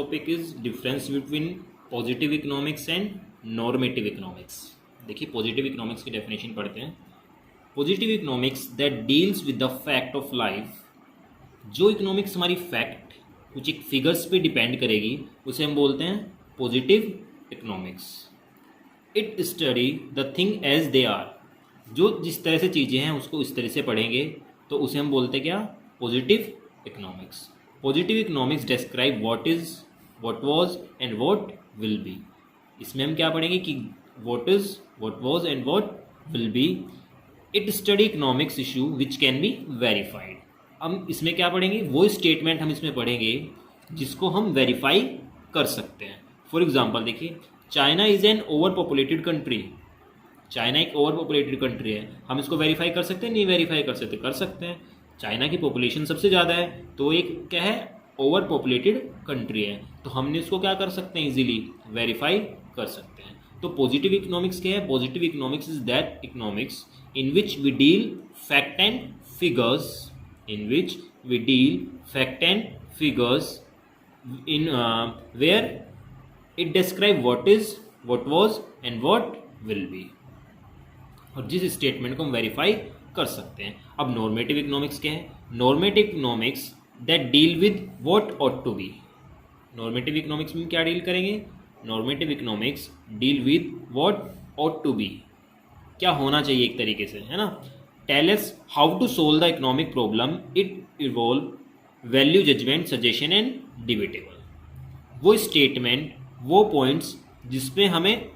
Topic is difference between positive economics and normative economics. देखिए positive economics की definition पढ़ते हैं। Positive economics that deals with the fact of life. जो economics हमारी fact कुछ एक फिगर्स पे डिपेंड करेगी उसे हम बोलते हैं positive economics. It study the thing as they are. जो जिस तरह से चीज़ें हैं उसको इस तरह से पढ़ेंगे तो उसे हम बोलते हैं क्या, positive economics. Positive economics describe what is, what was and what will B. इसमें हम क्या पढ़ेंगे कि what is, what was and what will B. It study economics issue which can be verified. हम इसमें क्या पढ़ेंगे, वो स्टेटमेंट हम इसमें पढ़ेंगे जिसको हम वेरीफाई कर सकते हैं। फॉर एग्जाम्पल देखिए, China is an over populated country. China एक ओवर पॉपुलेटेड कंट्री है, हम इसको वेरीफाई कर सकते हैं, नहीं वेरीफाई कर सकते, कर सकते हैं। चाइना की पॉपुलेशन सबसे ज़्यादा है तो एक क्या है, ओवर पॉपुलेटेड कंट्री है, तो हमने इसको क्या कर सकते हैं, इजीली वेरीफाई कर सकते हैं। तो पॉजिटिव इकोनॉमिक्स क्या है, positive economics is that economics in which we deal fact and figures, in which we deal fact and figures in where it describe what is, what was and what will be, और जिस statement को हम verify कर सकते हैं। अब normative economics क्या है, normative economics that deal with what ought to be. Normative economics में क्या डील करेंगे, normative economics deal with what ought to be, क्या होना चाहिए एक तरीके से, है ना। Tell us how to solve the economic problem, it evolve value judgement suggestion and debatable. वो स्टेटमेंट, वो पॉइंट्स जिसमें हमें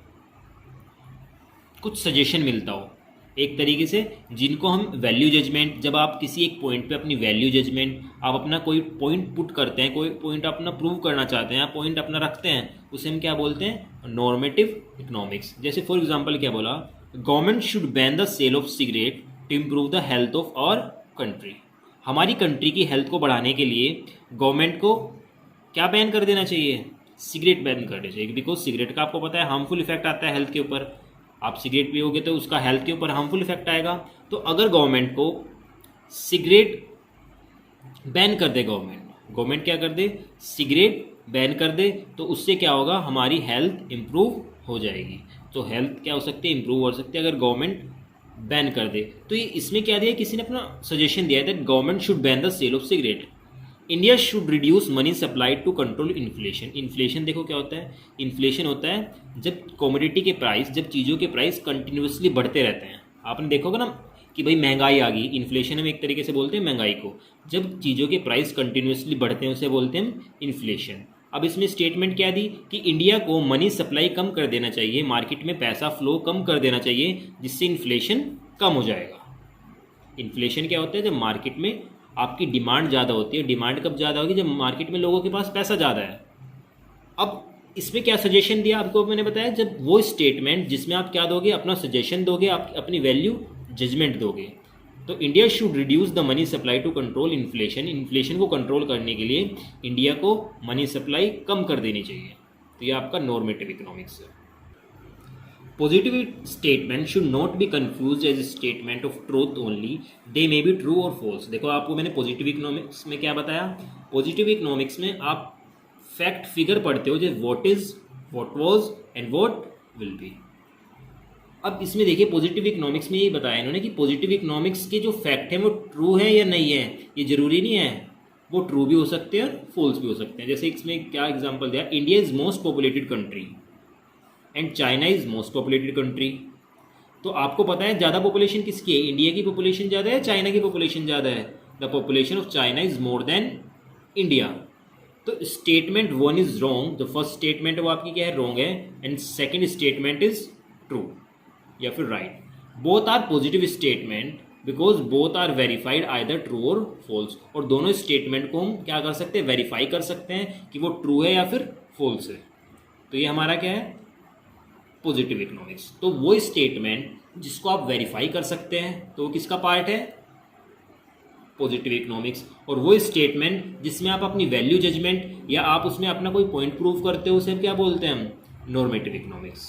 कुछ सजेशन मिलता हो एक तरीके से, जिनको हम वैल्यू जजमेंट, जब आप किसी एक पॉइंट पे अपनी वैल्यू जजमेंट, आप अपना कोई पॉइंट पुट करते हैं, कोई पॉइंट अपना प्रूव करना चाहते हैं, आप पॉइंट अपना रखते हैं, उसे हम क्या बोलते हैं, नॉर्मेटिव इकोनॉमिक्स। जैसे फॉर एग्जांपल क्या बोला, government should ban the sale of cigarette to improve the health of our country. हमारी कंट्री की हेल्थ को बढ़ाने के लिए गवर्नमेंट को क्या बैन कर देना चाहिए, सिगरेट बैन कर देना चाहिए, बिकॉज सिगरेट का आपको पता है हार्मफुल इफेक्ट आता है हेल्थ के ऊपर। आप सिगरेट पियोगे तो उसका हेल्थ के ऊपर हार्मफुल इफेक्ट आएगा। तो अगर गवर्नमेंट को सिगरेट बैन कर दे, गवर्नमेंट क्या कर दे, सिगरेट बैन कर दे, तो उससे क्या होगा, हमारी हेल्थ इंप्रूव हो जाएगी। तो हेल्थ क्या हो सकती है, इंप्रूव हो सकती है अगर गवर्नमेंट बैन कर दे। तो ये इसमें क्या दिया, किसी ने अपना सजेशन दिया है that government should ban the sale of cigarette. India should reduce money supply to control inflation. Inflation देखो क्या होता है, इन्फ्लेशन होता है जब कमोडिटी के प्राइस, जब चीज़ों के प्राइस कंटिन्यूसली बढ़ते रहते हैं। आपने देखोगे ना कि भाई महंगाई आ गई, इन्फ्लेशन हम एक तरीके से बोलते हैं महंगाई को। जब चीज़ों के प्राइस कंटिन्यूसली बढ़ते हैं उसे बोलते हैं इन्फ्लेशन। अब इसमें स्टेटमेंट क्या दी कि इंडिया को मनी सप्लाई कम कर देना चाहिए, मार्केट में पैसा फ्लो कम कर देना चाहिए, जिससे इन्फ्लेशन कम हो जाएगा। इन्फ्लेशन क्या होता है, जब मार्केट में आपकी डिमांड ज़्यादा होती है। डिमांड कब ज़्यादा होगी, जब मार्केट में लोगों के पास पैसा ज़्यादा है। अब इसमें क्या सजेशन दिया आपको, मैंने बताया, जब वो स्टेटमेंट जिसमें आप क्या दोगे, अपना सजेशन दोगे, आप अपनी वैल्यू जजमेंट दोगे। तो India should reduce the money supply to control inflation. Inflation को कंट्रोल करने के लिए इंडिया को मनी सप्लाई कम कर देनी चाहिए। तो ये आपका नॉर्मेटिव इकोनॉमिक्स है। Positive statement should not be confused as a statement of truth only. They may be true or false. देखो आपको मैंने पॉजिटिव इकोनॉमिक्स में क्या बताया, पॉजिटिव इकोनॉमिक्स में आप फैक्ट फिगर पढ़ते हो, जैसे what is, what was and what will B. अब इसमें देखिए पॉजिटिव इकोनॉमिक्स में ये बताया इन्होंने कि पॉजिटिव इकोनॉमिक्स के जो फैक्ट है वो ट्रू है या नहीं है, ये जरूरी नहीं है, वो ट्रू भी हो सकते हैं और फॉल्स भी हो सकते हैं। जैसे इसमें क्या एग्जाम्पल दिया, India is most populated country and China is most populated country. तो आपको पता है ज़्यादा पॉपुलेशन किसकी है, इंडिया की पॉपुलेशन ज़्यादा है, चाइना की पॉपुलेशन ज़्यादा है। The population of China is more than India. तो statement one is wrong, the first statement वो आपकी क्या है, रॉन्ग है, and second statement is true या फिर right. Both are positive statement because both are verified either true और false. और दोनों स्टेटमेंट को हम क्या कर सकते हैं, वेरीफाई कर सकते हैं कि वो ट्रू है या फिर फॉल्स है। तो ये हमारा क्या है, पॉजिटिव इकोनॉमिक्स। तो वो स्टेटमेंट जिसको आप वेरीफाई कर सकते हैं तो वो किसका पार्ट है, पॉजिटिव इकोनॉमिक्स। और वो स्टेटमेंट जिसमें आप अपनी वैल्यू जजमेंट या आप उसमें अपना कोई पॉइंट प्रूव करते हो उसे क्या बोलते हैं हम, नॉर्मेटिव इकोनॉमिक्स।